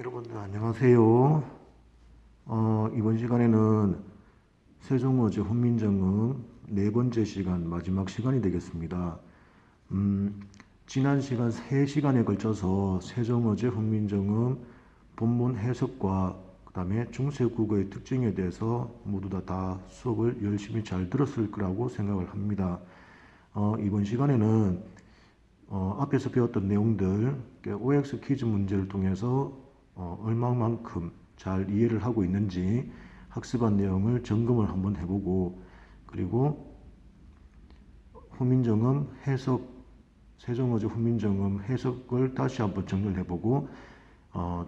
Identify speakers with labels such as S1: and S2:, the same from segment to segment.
S1: 여러분들 안녕하세요. 이번 시간에는 세종어제 훈민정음 네 번째 시간 마지막 시간이 되겠습니다. 지난 시간 3시간에 걸쳐서 세종어제 훈민정음 본문 해석과 그 다음에 중세국어의 특징에 대해서 모두 다 수업을 열심히 잘 들었을 거라고 생각을 합니다. 이번 시간에는 앞에서 배웠던 내용들, OX 퀴즈 문제를 통해서 얼마만큼 잘 이해를 하고 있는지 학습한 내용을 점검을 한번 해보고, 그리고 훈민정음 해석, 세종어제 훈민정음 해석을 다시 한번 정리를 해보고,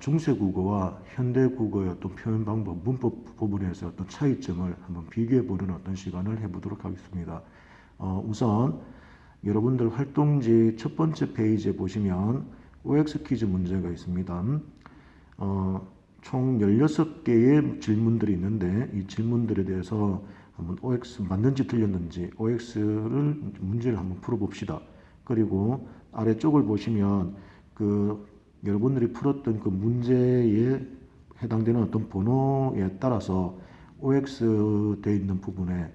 S1: 중세국어와 현대국어의 어떤 표현 방법, 문법 부분에서 어떤 차이점을 한번 비교해보는 어떤 시간을 해보도록 하겠습니다. 우선 여러분들 활동지 첫 번째 페이지에 보시면 OX 퀴즈 문제가 있습니다. 총 16개의 질문들이 있는데 이 질문들에 대해서 한번 OX 맞는지 틀렸는지 OX를 문제를 한번 풀어봅시다. 그리고 아래쪽을 보시면 그 여러분들이 풀었던 그 문제에 해당되는 어떤 번호에 따라서 OX 되어 있는 부분에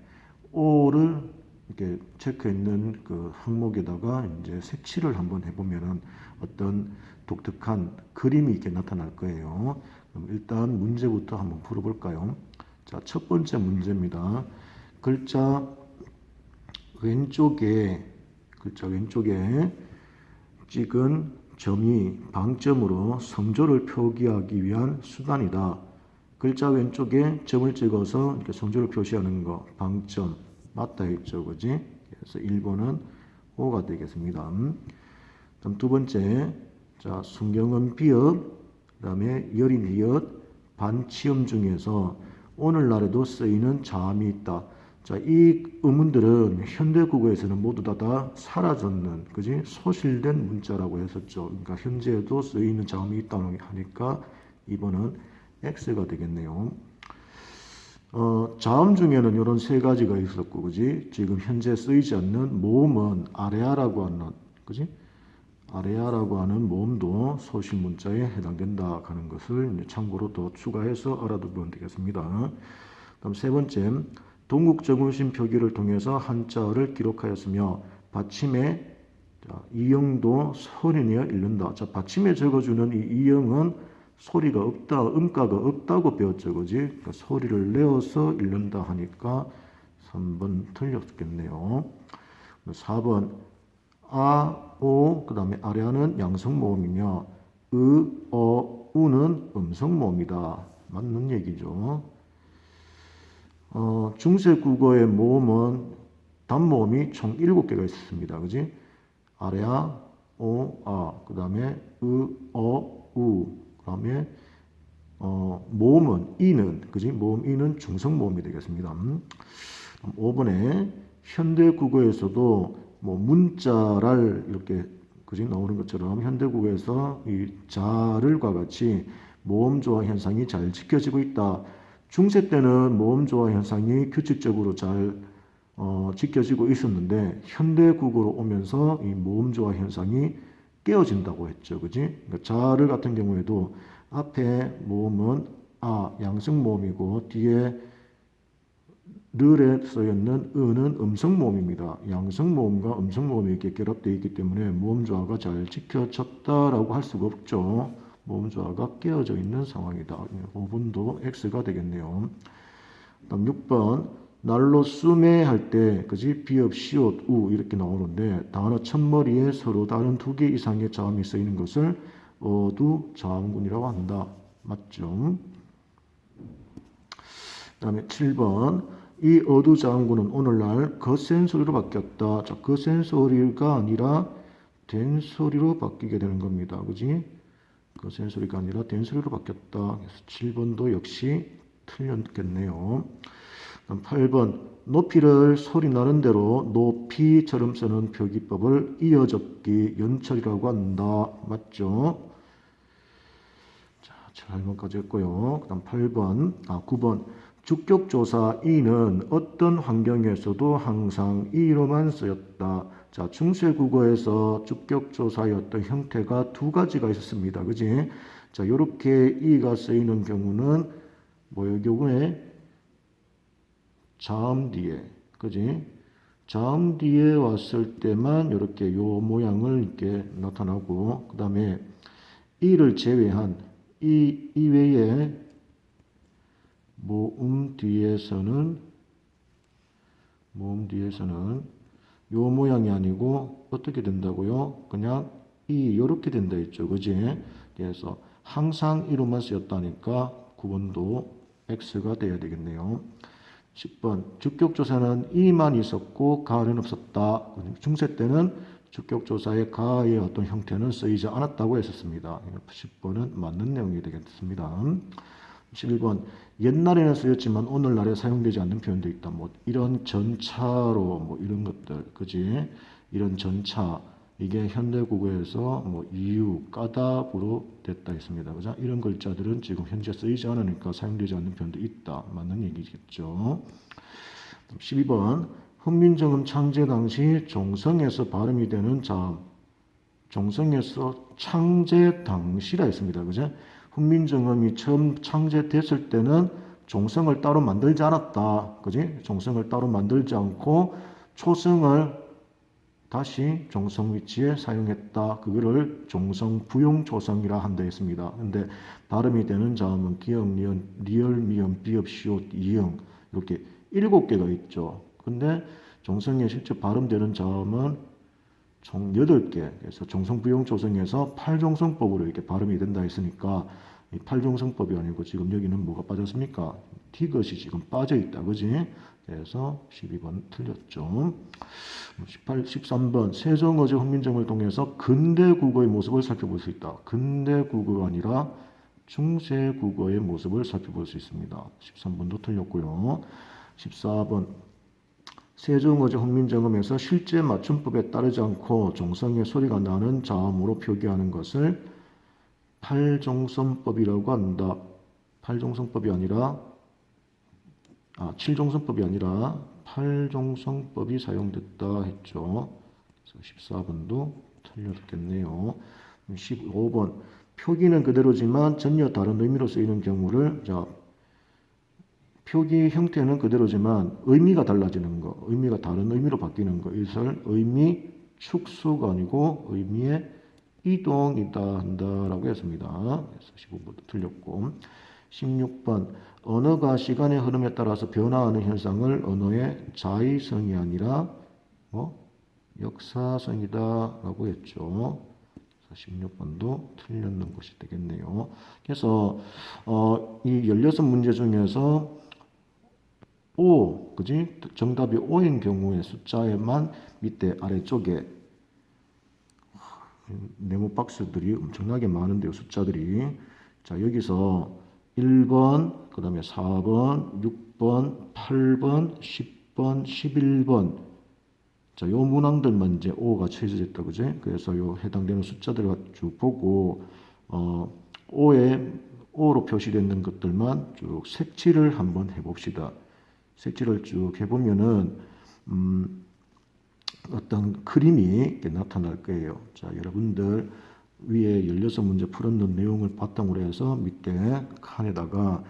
S1: O를 이렇게 체크해 있는 그 항목에다가 이제 색칠을 한번 해보면은 어떤 독특한 그림이 이렇게 나타날 거예요. 그럼 일단 문제부터 한번 풀어볼까요? 자, 첫 번째 문제입니다. 글자 왼쪽에 찍은 점이 방점으로 성조를 표기하기 위한 수단이다. 글자 왼쪽에 점을 찍어서 이렇게 성조를 표시하는 거, 방점 맞다 했죠, 그지? 그래서 1번은 O가 되겠습니다. 그럼 두 번째, 자, 순경은 비읍, 그 다음에 여린 이엇, 반치음 중에서 오늘날에도 쓰이는 자음이 있다. 자, 이 의문들은 현대국어에서는 모두 다 사라졌는, 그지? 소실된 문자라고 했었죠. 그러니까 현재에도 쓰이는 자음이 있다고 하니까 이번은 X가 되겠네요. 자음 중에는 이런 세 가지가 있었고, 그지? 지금 현재 쓰이지 않는 모음은 아레아라고 하는, 그지? 아레아라고 하는 모음도 소실 문자에 해당된다 하는 것을 참고로 더 추가해서 알아두면 되겠습니다. 그럼 세 번째, 동국정음심 표기를 통해서 한자어를 기록하였으며 받침에 이영도 소리내어 읽는다. 자, 받침에 적어주는 이 이영은 소리가 없다, 음가가 없다고 배웠죠, 그지? 그러니까 소리를 내어서 읽는다 하니까 3번 틀렸겠네요. 4번 아, 오, 그 다음에 아래아는 양성모음이며 우는 음성모음이다. 맞는 얘기죠. 중세국어의 모음은 단모음이 총 7개가 있습니다. 그지? 아래아, 오, 아, 그 다음에 우, 그 다음에 모음은 이는, 그지? 모음 이는 중성모음이 되겠습니다. 5번에 현대국어에서도 뭐 문자랄 이렇게 그지 나오는 것처럼 현대국어에서 이 자를과 같이 모음 조화 현상이 잘 지켜지고 있다. 중세 때는 모음 조화 현상이 규칙적으로 잘 지켜지고 있었는데 현대국어로 오면서 이 모음 조화 현상이 깨어진다고 했죠, 그지? 그러니까 자를 같은 경우에도 앞에 모음은 양성 모음이고 뒤에 르에 쓰여있는 은은 음성 모음입니다. 양성 모음과 음성 모음이 이렇게 결합되어 있기 때문에 모음 조화가 잘 지켜졌다라고 할 수가 없죠. 모음 조화가 깨어져 있는 상황이다. 5번도 X가 되겠네요. 다음 6번 날로 쓰매 할 때 그지 비읍 시옷 우 이렇게 나오는데 단어 첫머리에 서로 다른 2개 이상의 자음이 쓰이는 것을 어두 자음군이라고 한다. 맞죠? 그 다음에 7번 이 어두자음구는 오늘날 거센 소리로 바뀌었다. 자, 거센 소리가 아니라 된 소리로 바뀌게 되는 겁니다. 그지? 거센 소리가 아니라 된 소리로 바뀌었다. 그래서 7번도 역시 틀렸겠네요. 그럼 8번 높이를 소리 나는 대로 높이처럼 쓰는 표기법을 이어접기 연철이라고 한다. 맞죠? 자, 8번까지 했고요. 그 다음 9번 주격조사 이는 어떤 환경에서도 항상 이로만 쓰였다. 자, 중세국어에서 주격조사의 어떤 형태가 두 가지가 있었습니다. 그지? 자, 요렇게 이가 쓰이는 경우는 뭐의 경우에 자음 뒤에, 그지? 자음 뒤에 왔을 때만 이렇게 요 모양을 이렇게 나타나고, 그 다음에 이를 제외한 이 이외에 모음 뒤에서는 요 모양이 아니고 어떻게 된다고요? 그냥 요렇게 된다 했죠. 그지? 그래서 항상 이로만 쓰였다니까 구분도 X가 돼야 되겠네요. 10번 주격조사는 이만 있었고 가는 없었다. 중세 때는 주격조사의 가의 어떤 형태는 쓰이지 않았다고 했었습니다. 10번은 맞는 내용이 되겠습니다. 11번 옛날에는 쓰였지만 오늘날에 사용되지 않는 표현도 있다. 뭐 이런 전차로 뭐 이런 것들, 그지? 이런 전차 이게 현대국어에서 뭐 이유, 까닭으로 됐다 했습니다. 그죠? 이런 글자들은 지금 현재 쓰이지 않으니까 사용되지 않는 표현도 있다. 맞는 얘기겠죠. 12번 훈민정음 창제 당시 종성에서 발음이 되는 자음, 종성에서 창제 당시라 했습니다. 그죠? 훈민정음이 처음 창제됐을 때는 종성을 따로 만들지 않았다. 그지? 종성을 따로 만들지 않고 초성을 다시 종성 위치에 사용했다. 그거를 종성 부용 초성이라 한다 했습니다. 근데 발음이 되는 자음은 기역, 니은, 리을, 미음, 비읍, 시옷, 이응 이렇게 7개가 있죠. 근데 종성에 실제 발음되는 자음은 총 8개. 그래서 종성 부용 초성에서 팔종성법으로 이렇게 발음이 된다 했으니까 이 팔종성법이 아니고 지금 여기는 뭐가 빠졌습니까? 디귿이 지금 빠져 있다. 그지? 그래서 12번 틀렸죠. 13번 세종어제 훈민정음을 통해서 근대국어의 모습을 살펴볼 수 있다. 근대국어가 아니라 중세국어의 모습을 살펴볼 수 있습니다. 13번도 틀렸고요. 14번 세종어제 훈민정음에서 실제 맞춤법에 따르지 않고 종성의 소리가 나는 자음으로 표기하는 것을 팔종성법이라고 한다. 팔종성법이 아니라 칠종성법이 아니라 팔종성법이 사용됐다 했죠. 그래서 14번도 틀렸겠네요. 15번 표기는 그대로지만 전혀 다른 의미로 쓰이는 경우를 표기 형태는 그대로지만 의미가 달라지는 거, 의미가 다른 의미로 바뀌는 거, 이것을 의미 축소가 아니고 의미의 이동이다 한다라고 했습니다. 그래서 15번도 틀렸고 16번 언어가 시간의 흐름에 따라서 변화하는 현상을 언어의 자의성이 아니라 역사성이다라고 했죠. 16번도 틀렸는 것이 되겠네요. 그래서 이 16문제 중에서 O, 그지? 정답이 O인 경우에 숫자에만 밑에 아래쪽에 네모 박스들이 엄청나게 많은데요. 숫자들이. 자, 여기서 1번, 그 다음에 4번, 6번, 8번, 10번, 11번. 자, 요 문항들만 이제 O가 처해졌다. 그지? 그래서 요 해당되는 숫자들을 쭉 보고, O로 표시되는 것들만 쭉 색칠을 한번 해봅시다. 색칠을 쭉 해보면은, 어떤 그림이 이렇게 나타날 거예요. 자, 여러분들 위에 16문제 풀었는 내용을 바탕으로 해서 밑에 칸에다가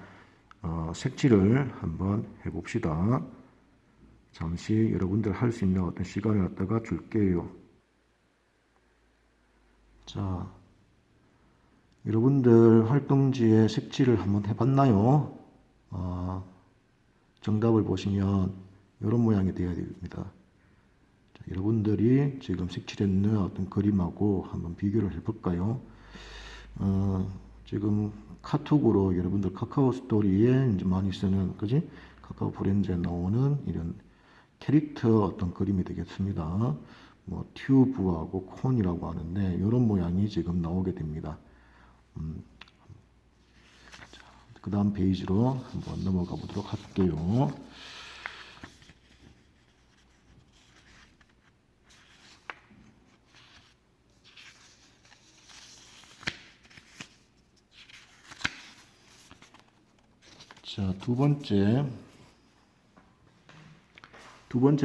S1: 색칠을 한번 해봅시다. 잠시 여러분들 할 수 있는 어떤 시간을 갖다가 줄게요. 자, 여러분들 활동지에 색칠을 한번 해봤나요? 정답을 보시면 이런 모양이 되어야 됩니다. 자, 여러분들이 지금 색칠했는 어떤 그림하고 한번 비교를 해볼까요? 지금 카톡으로 여러분들 카카오 스토리에 이제 많이 쓰는, 그지? 카카오 브랜드에 나오는 이런 캐릭터 어떤 그림이 되겠습니다. 뭐 튜브하고 콘이라고 하는데 이런 모양이 지금 나오게 됩니다. 그 다음 페이지로 한번 넘어가 보도록 할게요. 자, 두 번째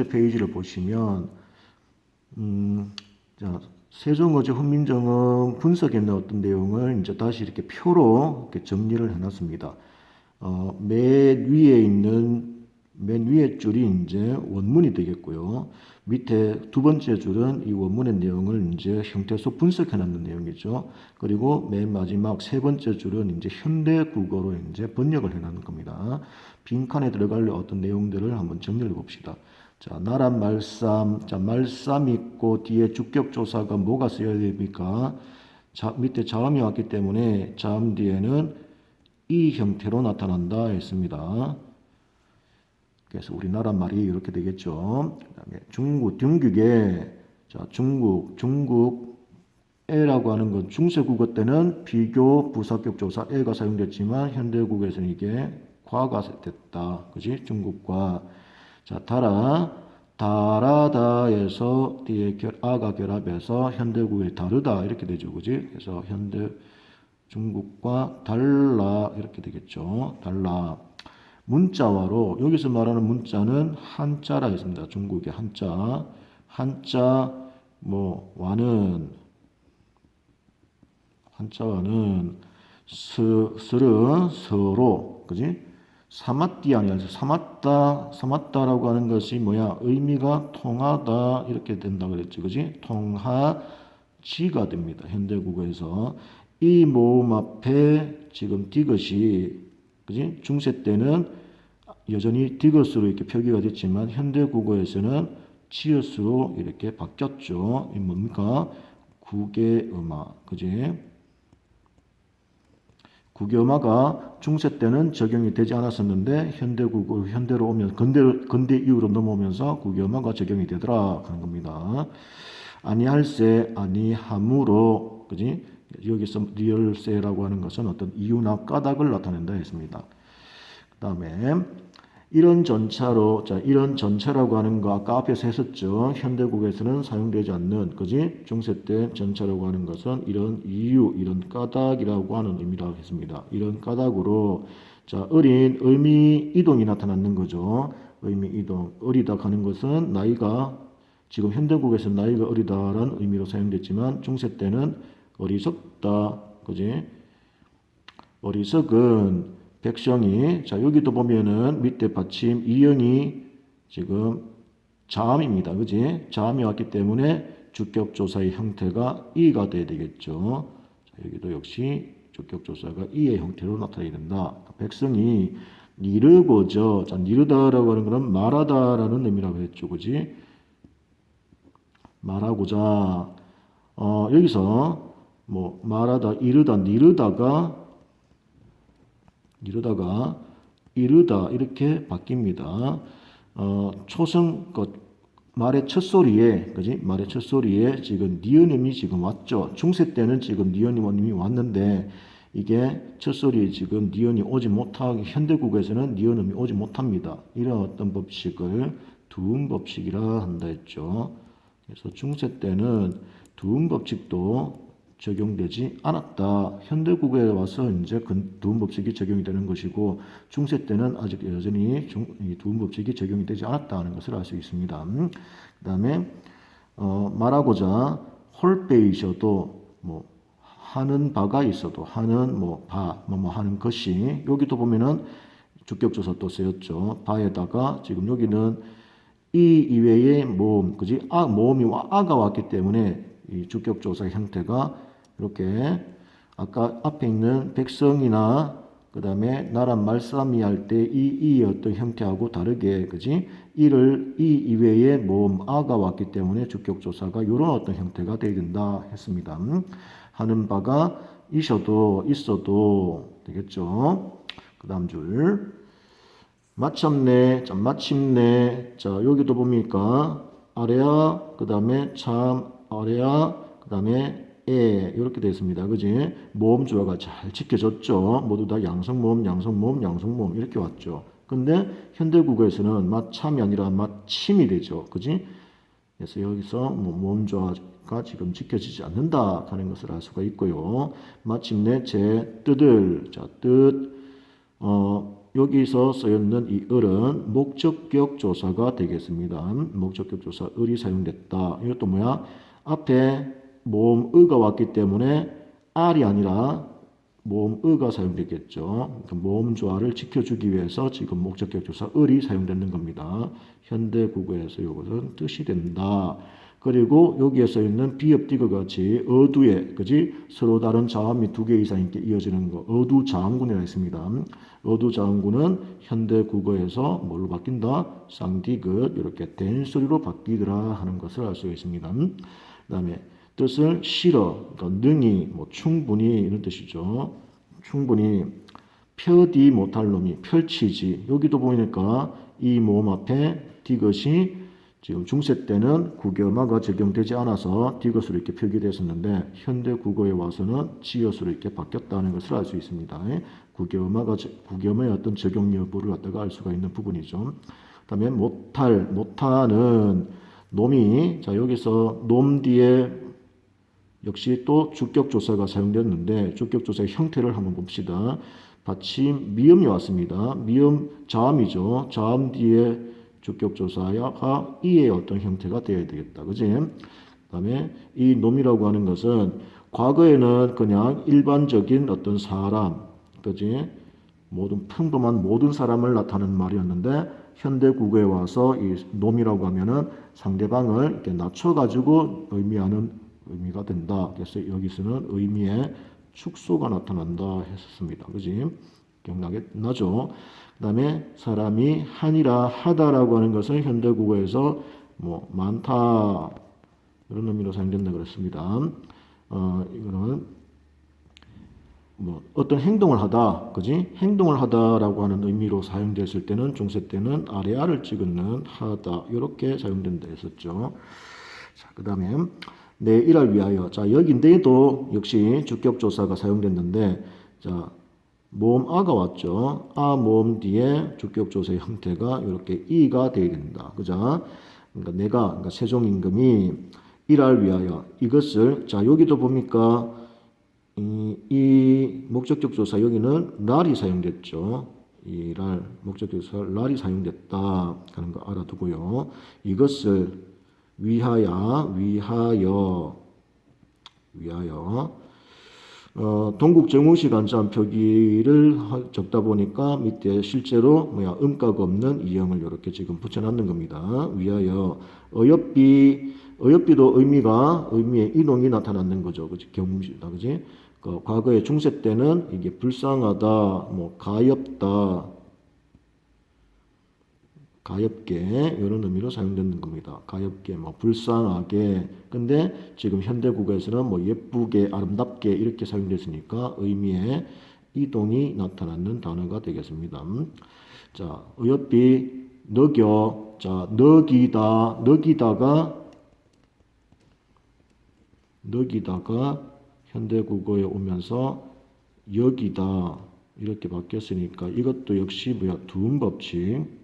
S1: 페이지를 보시면, 자, 세종어제 훈민정음 분석에 있는 어떤 내용을 이제 다시 이렇게 표로 이렇게 정리를 해놨습니다. 맨 위에 줄이 이제 원문이 되겠고요. 밑에 두 번째 줄은 이 원문의 내용을 이제 형태소 분석해 놨는 내용이죠. 그리고 맨 마지막 세 번째 줄은 이제 현대 국어로 이제 번역을 해 놨는 겁니다. 빈칸에 들어갈 어떤 내용들을 한번 정리해 봅시다. 자, 나란 말쌈. 자, 말쌈 있고 뒤에 주격조사가 뭐가 쓰여야 됩니까? 자, 밑에 자음이 왔기 때문에 자음 뒤에는 이 형태로 나타난다 했습니다. 그래서 우리나라 말이 이렇게 되겠죠. 그다음에 중국, 등극에 자, 중국에라고 하는 건 중세국어 때는 비교 부사격 조사 에가 사용됐지만 현대국에서는 이게 과가 됐다. 그지? 중국과 자, 다라다에서 뒤에 아가 결합해서 현대국에 다르다 이렇게 되죠. 그지? 그래서 현대 중국과 달라 이렇게 되겠죠. 달라. 문자와로 여기서 말하는 문자는 한자라 했습니다. 중국의 한자 와는 한자와는 스르 서로 그지? 사마띠 아니야. 사마다라고 하는 것이 뭐야? 의미가 통하다 이렇게 된다 그랬지. 그지? 통하지가 됩니다. 현대국어에서 이 모음 앞에 지금 디귿이 그지? 중세 때는 여전히 디귿으로 이렇게 표기가 됐지만 현대국어에서는 치읓으로 이렇게 바뀌었죠. 이 뭡니까? 국외음화, 그지? 국외음화가 중세 때는 적용이 되지 않았었는데 현대국어 현대로 오면 근대 이후로 넘어오면서 국외음화가 적용이 되더라 하는 겁니다. 아니할세 아니함으로, 그지? 여기서 리얼세라고 하는 것은 어떤 이유나 까닭을 나타낸다 했습니다. 그 다음에 이런 전차로, 자, 이런 전차라고 하는 거 아까 앞에서 했었죠. 현대국에서는 사용되지 않는, 그지? 중세 때 전차라고 하는 것은 이런 이유, 이런 까닭이라고 하는 의미라고 했습니다. 이런 까닭으로, 자, 어린 의미 이동이 나타나는 거죠. 의미 이동. 어리다 하는 것은 나이가, 지금 현대국에서는 나이가 어리다라는 의미로 사용됐지만 중세 때는 어리석다, 그지? 어리석은 백성이, 자, 여기도 보면은 밑에 받침 이연이 지금 자음입니다. 그지? 자음이 왔기 때문에 주격조사의 형태가 이가 돼야 되겠죠. 자, 여기도 역시 주격조사가 이의 형태로 나타나야 된다. 백성이 니르고저, 자, 니르다라고 하는 것은 말하다라는 의미라고 했죠. 그지? 말하고자, 여기서 말하다, 니르다가 이르다 이렇게 바뀝니다. 초성 말의 첫 소리에, 그지? 말의 첫 소리에 지금 니은음이 지금 왔죠. 중세 때는 지금 니은음이 왔는데 이게 첫 소리에 지금 니은이 오지 못하게 현대국에서는 니은음이 오지 못합니다. 이런 어떤 법칙을 두음 법칙이라 한다 했죠. 그래서 중세 때는 두음 법칙도 적용되지 않았다. 현대국에 와서 이제 두음 법칙이 적용이 되는 것이고 중세 때는 아직 여전히 두음 법칙이 적용이 되지 않았다는 것을 알 수 있습니다. 그 다음에 말하고자 홀빼이셔도 하는 바가 있어도 하는 하는 것이 여기도 보면은 주격조사 또 쓰였죠. 바에다가 지금 여기는 이 이외의 모음, 그지? 모음이 아가 왔기 때문에 이 주격조사 형태가 이렇게 아까 앞에 있는 백성이나 그 다음에 나란 말싸미 할 때 이 어떤 형태하고 다르게, 그지? 이 이외의 모음 아가 왔기 때문에 주격조사가 이런 어떤 형태가 되어야 된다 했습니다. 하는 바가 있어도 되겠죠. 그 다음 줄. 마침내, 자, 여기도 보니까 아래야, 그 다음에 참, 아래야, 그 다음에 이렇게 되어 있습니다. 그지? 모음 조화가 잘 지켜졌죠. 모두 다 양성모음 이렇게 왔죠. 근데 현대국어에서는 마참이 아니라 마침이 되죠. 그지? 그래서 여기서 모음 조화가 지금 지켜지지 않는다 하는 것을 알 수가 있고요. 마침내 제 뜻을, 자, 뜻, 여기서 쓰였는 이 을은 목적격 조사가 되겠습니다. 목적격 조사 을이 사용됐다. 이것도 뭐야? 앞에 모음 의가 왔기 때문에 R이 아니라 모음 의가 사용됐겠죠. 그러니까 모음 조화를 지켜주기 위해서 지금 목적격 조사 을이 사용되는 겁니다. 현대 국어에서 이것은 뜻이 된다. 그리고 여기에 써 있는 비읍 디귿 같이 어두에 그지 서로 다른 자음이 두 개 이상 이어지는 거 어두 자음군이라 했습니다. 어두 자음군은 현대 국어에서 뭘로 바뀐다? 쌍디귿 이렇게 된 소리로 바뀌더라 하는 것을 알 수 있습니다. 그다음에 뜻을 실어 그러니까 능히 뭐 충분히 이런 뜻이죠. 충분히 펴디 못할 놈이 펼치지 여기도 보니까 이 모음 앞에 디귿이 지금 중세 때는 국어음화가 적용되지 않아서 디귿으로 이렇게 표기됐었는데 현대 국어에 와서는 지읒으로 이렇게 바뀌었다는 것을 알 수 있습니다. 국어음화의 어떤 적용 여부를 갖다가 알 수가 있는 부분이죠. 그다음에 못하는 놈이 자 여기서 놈 뒤에 역시 또 주격조사가 사용됐는데 주격조사의 형태를 한번 봅시다. 받침 미음이 왔습니다. 미음 자음이죠. 자음 뒤에 주격조사가 이의 어떤 형태가 되어야 되겠다. 그지? 그 다음에 이 놈이라고 하는 것은 과거에는 그냥 일반적인 어떤 사람, 그지? 평범한 모든 사람을 나타내는 말이었는데 현대 국어에 와서 이 놈이라고 하면은 상대방을 이렇게 낮춰가지고 의미하는 의미가 된다. 그래서 여기서는 의미의 축소가 나타난다 했었습니다. 그지? 기억나죠? 그 다음에 사람이 한이라 하다라고 하는 것은 현대 국어에서 뭐 많다 이런 의미로 사용된다 그랬습니다. 이거는 뭐 어떤 행동을 하다, 그지? 행동을 하다라고 하는 의미로 사용됐을 때는 중세 때는 아래아를 찍는 하다 이렇게 사용된다 했었죠. 자, 그다음에 내 일을 위하여. 자, 여기인데도 역시 주격조사가 사용됐는데 자. 모음 아가 왔죠. 아 모음 뒤에 주격조사의 형태가 이렇게 이가 되어야 된다. 그죠? 그러니까 그러니까 세종임금이 일할 위하여 이것을 자 여기도 보니까 이 목적격 조사 여기는 랄이 사용됐죠. 이랄 목적격 조사 랄이 사용됐다 하는 거 알아두고요. 이것을 위하여 동국 정우식 안자한 표기를 적다 보니까 밑에 실제로 음가가 없는 이형을 이렇게 지금 붙여놨는 겁니다. 위하여 어여삐도 의미의 이동이 나타나는 거죠. 그지? 경무시다. 그지? 과거에 중세 때는 이게 불쌍하다, 뭐 가엾게 이런 의미로 사용되는 겁니다. 가엾게 뭐 불쌍하게. 근데 지금 현대 국어에서는 뭐 예쁘게 아름답게 이렇게 사용됐으니까 의미의 이동이 나타나는 단어가 되겠습니다. 자, 어여삐 너겨. 자, 너기다가 현대 국어에 오면서 여기다 이렇게 바뀌었으니까 이것도 역시 두음 법칙.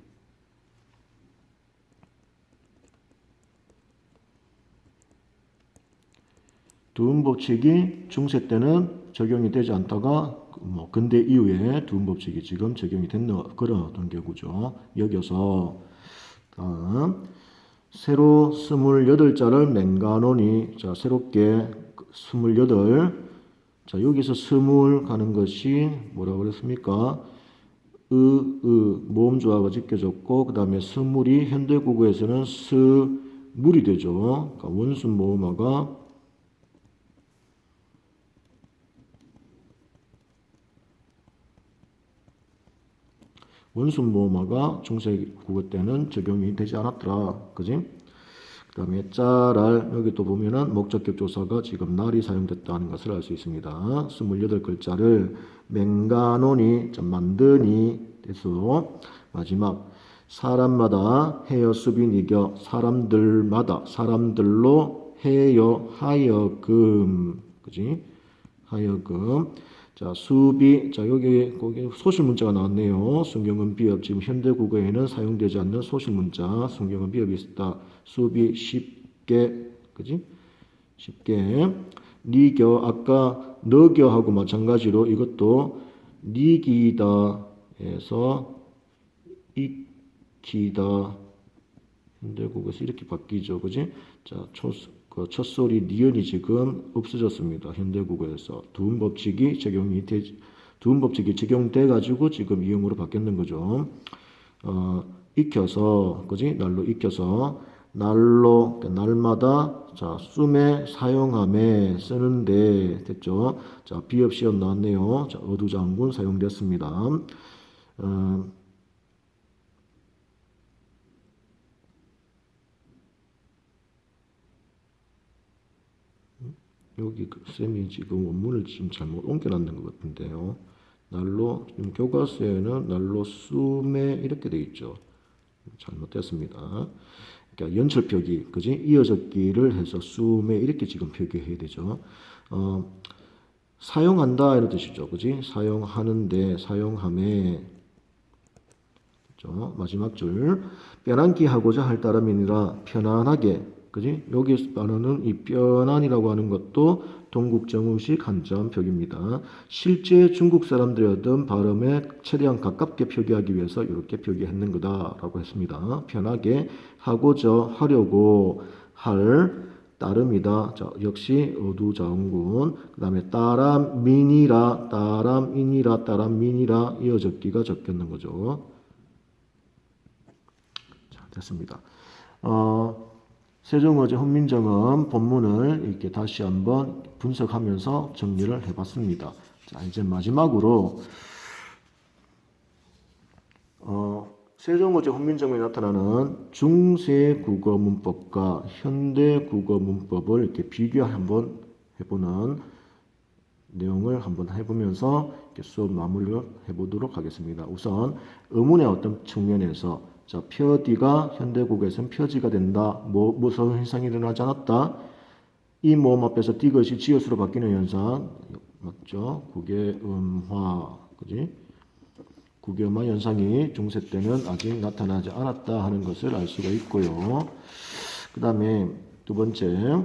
S1: 두음 법칙이 중세 때는 적용이 되지 않다가 뭐 근대 이후에 두음 법칙이 지금 적용이 됐는 그런 어떤 경우죠. 여기서 다음 새로 28자를 맹가노니 자 새롭게 28 자 여기서 스물 가는 것이 뭐라고 그랬습니까? 모음 조화가 지켜졌고 그 다음에 스물이 현대 국어에서는 스물이 되죠. 그러니까 원순 모음화가 원순 모음화가 중세 국어 때는 적용이 되지 않았더라. 그지? 그 다음에 짜랄 여기 또 보면은 목적격 조사가 지금 날이 사용됐다는 것을 알 수 있습니다. 28글자를 맹가노니 만드니 돼서 마지막 사람마다 해여 수빈 이겨 사람들로 해여 하여금 그지? 하여금 자, 수비. 자, 여기 소실 문자가 나왔네요. 순경은 비읍. 지금 현대 국어에는 사용되지 않는 소실 문자. 순경은 비읍이 있다. 수비 쉽게. 그지? 쉽게. 니겨. 아까 너겨하고 마찬가지로 이것도 니기다. 해서 익히다. 현대국에서 이렇게 바뀌죠. 그지? 자, 첫 소리 니은이 지금 없어졌습니다. 현대국에서 두음 법칙이 적용돼 가지고 지금 이음으로 바뀌었는 거죠. 익혀서, 그지? 날로 익혀서, 날로, 그러니까 날마다, 자, 씀에 사용함에 쓰는데, 됐죠? 자, 비읍시험 나왔네요. 자, 어두장군 사용됐습니다. 여기 쌤이 지금 원문을 지금 잘못 옮겨놨는 것 같은데요. 날로, 지금 교과서에는 날로 씀에 이렇게 돼 있죠. 잘못됐습니다. 그러니까 연철 표기, 그지? 이어졌기를 해서 씀에 이렇게 지금 표기해야 되죠. 사용한다 이런 뜻이죠. 그지? 사용하는데, 사용함에, 그죠? 마지막 줄. 편안기 하고자 할 따름이니라 편안하게, 그지? 여기서 말하는 이 편안이라고 하는 것도 동국정음식 한자음 표기입니다. 실제 중국 사람들이었던 발음에 최대한 가깝게 표기하기 위해서 이렇게 표기했는 거다라고 했습니다. 편하게 하고자 하려고 할 따름이다. 자, 역시 어두자음군. 그 다음에 따람민이라, 따람인이라, 따람민이라 이어졌기가 적혔는 거죠. 자, 됐습니다. 세종어제 훈민정음 본문을 이렇게 다시 한번 분석하면서 정리를 해봤습니다. 자, 이제 마지막으로 세종어제 훈민정음에 나타나는 중세 국어 문법과 현대 국어 문법을 이렇게 비교 한번 해보는 내용을 한번 해보면서 이렇게 수업 마무리를 해보도록 하겠습니다. 우선 의문의 어떤 측면에서 자, 표디가 현대국에서는 표지가 된다. 무슨 현상이 일어나지 않았다. 이 모음 앞에서 디귿이 지읒으로 바뀌는 현상 맞죠? 국외음화, 그지? 국외음화 현상이 중세 때는 아직 나타나지 않았다 하는 것을 알 수가 있고요. 그 다음에 두 번째,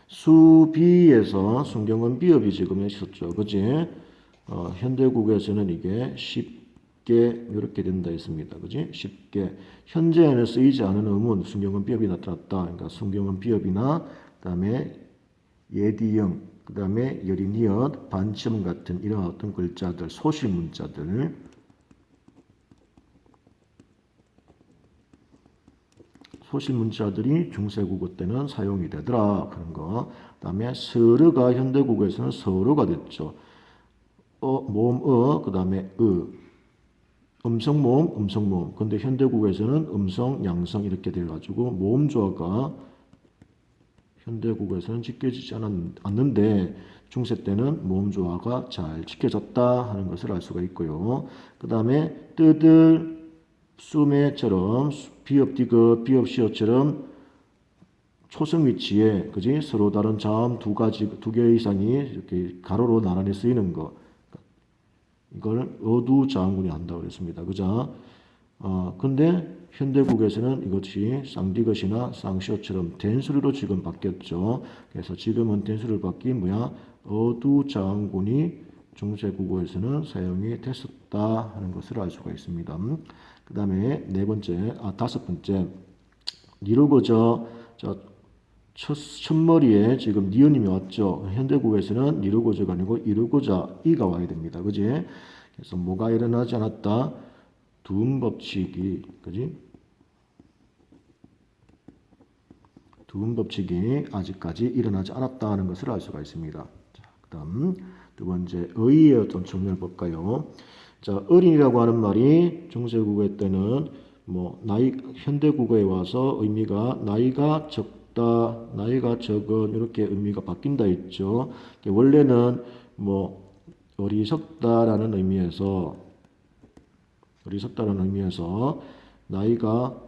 S1: 수비에서 순경은 비읍이 지금 있었죠, 그지? 현대국에서는 이게 이렇게 된다 했습니다. 그지? 쉽게. 현재에는 쓰이지 않은 음은 순경은 비읍이 나타났다. 그러니까 순경은 비읍이나 그다음에 예디형, 그다음에 여린이엇, 반점 같은 이런 어떤 글자들, 소실 문자들 소실 문자들이 중세국어 때는 사용이 되더라. 그런 거. 그다음에 서르가 현대국어에서는 서르가 됐죠. 모음 그다음에 음성 모음, 음성 모음. 근데 현대국에서는 음성, 양성 이렇게 돼가지고 모음 조화가 현대국에서는 지켜지지 않는데 중세 때는 모음 조화가 잘 지켜졌다 하는 것을 알 수가 있고요. 그 다음에 뜨들, 수매처럼 비읍 디귿, 비읍 시어처럼 초성 위치에 그지 서로 다른 자음 두 개 이상이 이렇게 가로로 나란히 쓰이는 거. 이걸 어두자음군이 한다고 그랬습니다. 그죠? 근데 현대국에서는 이것이 쌍디귿이나 쌍시어처럼 된소리로 지금 바뀌었죠. 그래서 지금은 된소리로 바뀐 어두자음군이 중세국어에서는 사용이 됐었다 하는 것을 알 수가 있습니다. 그 다음에 다섯 번째, 니르고저 첫머리에 지금 니은임이 왔죠. 현대국에서는 니르고저가 아니고 이르고자 이가 와야 됩니다. 그지? 그래서 뭐가 일어나지 않았다? 두음법칙이, 그지? 두음법칙이 아직까지 일어나지 않았다 하는 것을 알 수가 있습니다. 자, 그 다음 두 번째 의의 어떤 측면을 볼까요? 자, 어린이라고 하는 말이 중세국어 때는 현대국어에 와서 의미가 나이가 적다, 나이가 적은 이렇게 의미가 바뀐다 했죠. 원래는 어리석다라는 의미에서 나이가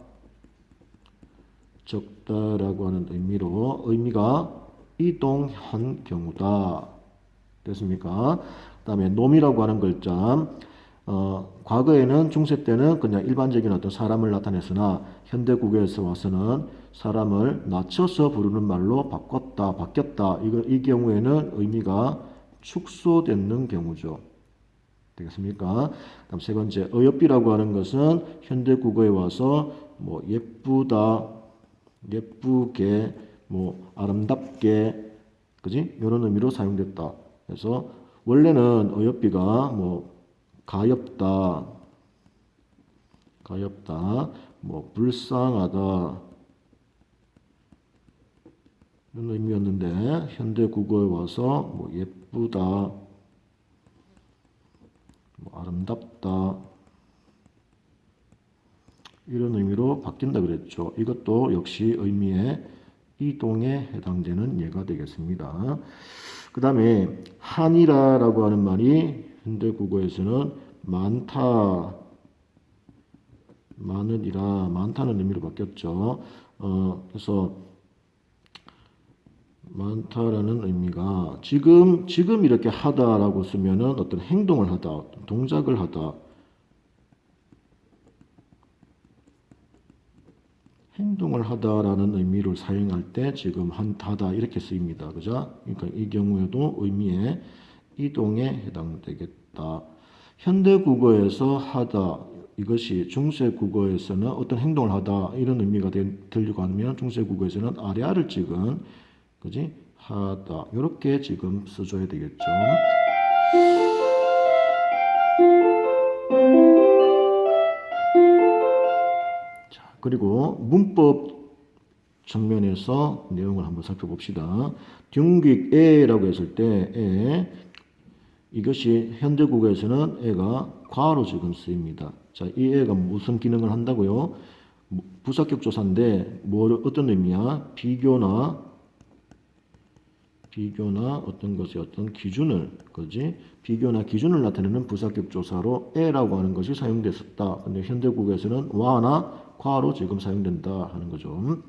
S1: 적다라고 하는 의미가 이동한 경우다. 됐습니까? 그 다음에 놈이라고 하는 글자, 과거에는 중세 때는 그냥 일반적인 어떤 사람을 나타냈으나 현대국어에서 와서는 사람을 낮춰서 부르는 말로 바뀌었다. 이 경우에는 의미가 축소되는 경우죠. 되겠습니까? 다음 세 번째, 어여삐라고 하는 것은 현대 국어에 와서 뭐 예쁘다, 예쁘게, 뭐 아름답게, 그지? 이런 의미로 사용됐다. 그래서 원래는 어여삐가 뭐 가엾다, 가엾다, 뭐 불쌍하다 이런 의미였는데 현대 국어에 와서 뭐 예쁘다, 뭐 아름답다 이런 의미로 바뀐다 그랬죠. 이것도 역시 의미의 이동에 해당되는 예가 되겠습니다. 그 다음에 한이라라고 하는 말이 현대 국어에서는 많다, 많으리라, 많다는 의미로 바뀌었죠. 그래서 많다라는 의미가 지금 이렇게 하다라고 쓰면은 어떤 행동을 하다, 어떤 동작을 하다, 행동을 하다라는 의미를 사용할 때 지금 한다다 이렇게 쓰입니다. 그죠? 그러니까 이 경우에도 의미의 이동에 해당되겠다. 현대 국어에서 하다 이것이 중세 국어에서는 어떤 행동을 하다 이런 의미가 들리고 하면 중세 국어에서는 아래아를 찍은 그지? 하다 이렇게 지금 써줘야 되겠죠. 자, 그리고 문법 측면에서 내용을 한번 살펴봅시다. 둥깃에라고 했을 때 에, 이것이 현대 국어에서는 에가 과로 지금 쓰입니다. 자, 이 에가 무슨 기능을 한다고요? 부사격 조사인데 어떤 의미야? 비교나 어떤 것이 어떤 기준을 그지 비교나 기준을 나타내는 부사격 조사로 에라고 하는 것이 사용됐었다. 근데 현대 국어에서는 와나 과로 지금 사용된다 하는 거죠.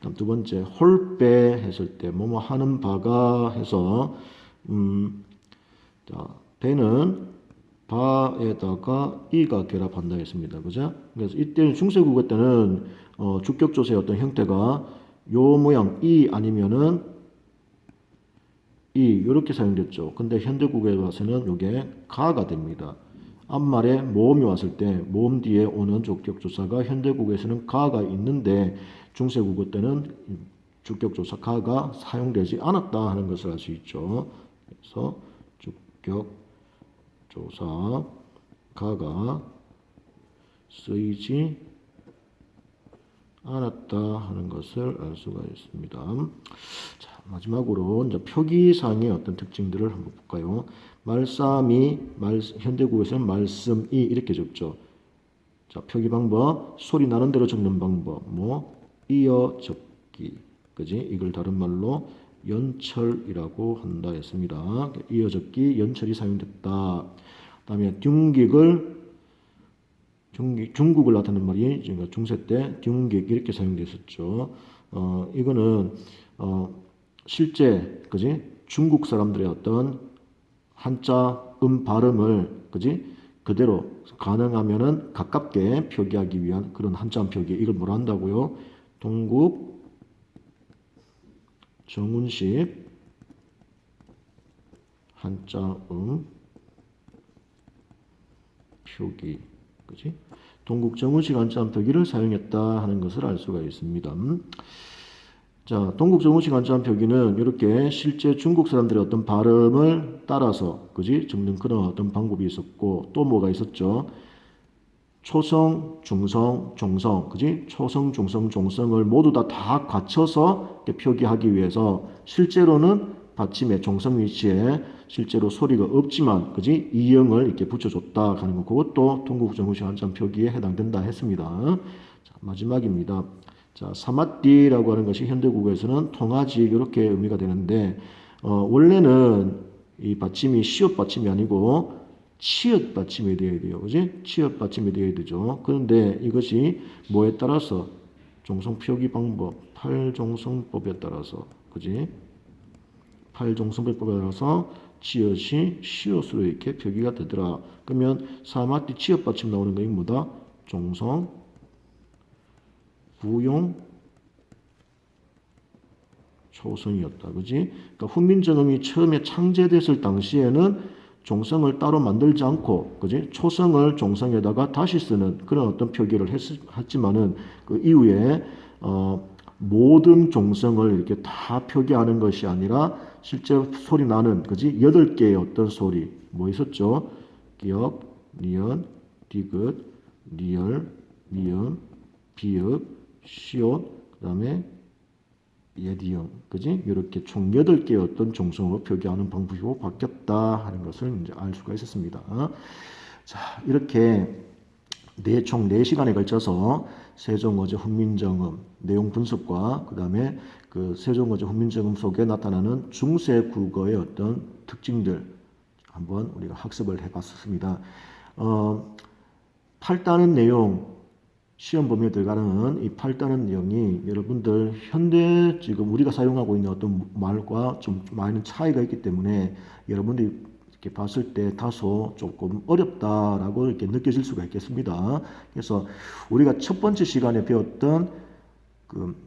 S1: 다음 두 번째 홀빼 했을 때 뭐뭐 하는 바가 해서 자, 배는 바에다가 이가 결합한다 했습니다. 그죠? 그래서 이때는 중세 국어 때는 주격 조사의 어떤 형태가 요 모양 이 아니면은 이 이렇게 사용됐죠. 근데 현대 국어에 와서는 이게 가가 됩니다. 앞말에 모음이 왔을 때 모음 뒤에 오는 주격 조사가 현대 국어에서는 가가 있는데 중세 국어 때는 주격 조사 가가 사용되지 않았다 하는 것을 알 수 있죠. 그래서 주격 조사 가가 쓰이지 않았다 하는 것을 알 수가 있습니다. 자, 마지막으로 이제 표기상의 어떤 특징들을 한번 볼까요? 말싸미, 현대국에서는 말씀이 이렇게 적죠. 자, 표기 방법, 소리 나는 대로 적는 방법, 뭐 이어 적기, 그지? 이걸 다른 말로 연철이라고 한다 했습니다. 이어 적기, 연철이 사용됐다. 그다음에 중국을 나타내는 말이 중세 때 둥깃 이렇게 사용됐었죠. 이거는 실제 그지 중국 사람들의 어떤 한자 발음을 그지 그대로 가능하면은 가깝게 표기하기 위한 그런 한자 표기 이걸 뭐라 한다고요? 동국 정운식 한자 표기 그지? 동국 정운식 한자 표기를 사용했다 하는 것을 알 수가 있습니다. 자, 동국 정운식 한자 표기는 이렇게 실제 중국 사람들의 어떤 발음을 따라서 그지? 적는 그런 어떤 방법이 있었고 또 뭐가 있었죠? 초성, 중성, 종성, 그지? 초성, 중성, 종성을 모두 다 갖춰서 표기하기 위해서 실제로는 받침의 종성 위치에 실제로 소리가 없지만, 그지? 이형을 이렇게 붙여줬다 하는 거, 그것도 동국 정운식 한자 표기에 해당된다 했습니다. 자, 마지막입니다. 자, 사마띠라고 하는 것이 현대국어에서는 통하지 이렇게 의미가 되는데, 원래는 이 받침이 시옷 받침이 아니고 치읓 받침이 되어야 돼요. 그지? 치읓 받침이 되어야 되죠. 그런데 이것이 뭐에 따라서 종성 표기 방법, 팔종성법에 따라서, 그지? 팔종성법에 따라서 치읓이 시옷으로 이렇게 표기가 되더라. 그러면 사마띠 치읓 받침 나오는 거 뭐다? 종성, 부용, 초성이었다. 그지? 그러니까 훈민정음이 처음에 창제됐을 당시에는 종성을 따로 만들지 않고, 그지? 초성을 종성에다가 다시 쓰는 그런 어떤 표기를 했지만은 그 이후에 모든 종성을 이렇게 다 표기하는 것이 아니라 실제 소리 나는, 그지? 8개의 어떤 소리 뭐 있었죠? 기역, 니은, 디귿, 리을, 미음, 비읍, 시옷, 그다음에 예디형, 그지? 이렇게 총 8개의 어떤 종성으로 표기하는 방법으로 바뀌었다 하는 것을 이제 알 수가 있었습니다. 자, 이렇게 총 4시간에 걸쳐서 세종어제 훈민정음 내용 분석과 그다음에 그 세종어제 훈민정음 속에 나타나는 중세 국어의 어떤 특징들 한번 우리가 학습을 해봤습니다. 8단은 내용, 시험 범위에 들어가는 이 8단은 내용이 여러분들 현대 지금 우리가 사용하고 있는 어떤 말과 좀 많은 차이가 있기 때문에 여러분들이 이렇게 봤을 때 다소 조금 어렵다라고 이렇게 느껴질 수가 있겠습니다. 그래서 우리가 첫 번째 시간에 배웠던 그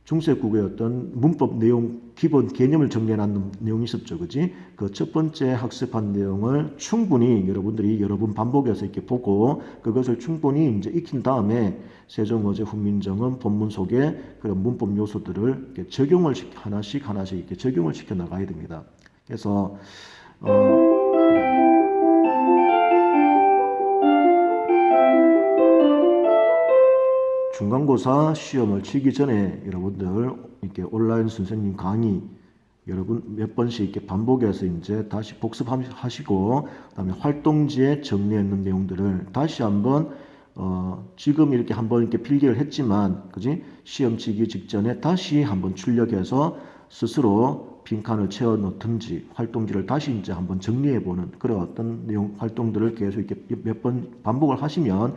S1: 중세국어의 어떤 문법 내용, 기본 개념을 정리해놓는 내용이 있었죠. 그지? 그 첫 번째 학습한 내용을 충분히 여러분들이 여러 번 반복해서 이렇게 보고 그것을 충분히 이제 익힌 다음에 세종어제 훈민정음 본문 속에 그런 문법 요소들을 이렇게 적용을 하나씩 이렇게 적용을 시켜 나가야 됩니다. 그래서, 중간고사 시험을 치기 전에 여러분들 이렇게 온라인 선생님 강의 여러분 몇 번씩 이렇게 반복해서 이제 다시 복습하시고 그다음에 활동지에 정리했는 내용들을 다시 한번 지금 이렇게 한번 이렇게 필기를 했지만 그지? 시험 치기 직전에 다시 한번 출력해서 스스로 빈칸을 채워 놓든지 활동지를 다시 이제 한번 정리해 보는 그런 어떤 내용 활동들을 계속 이렇게 몇 번 반복을 하시면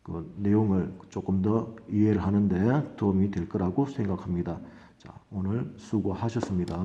S1: 그 내용을 조금 더 이해를 하는데 도움이 될 거라고 생각합니다. 자, 오늘 수고하셨습니다.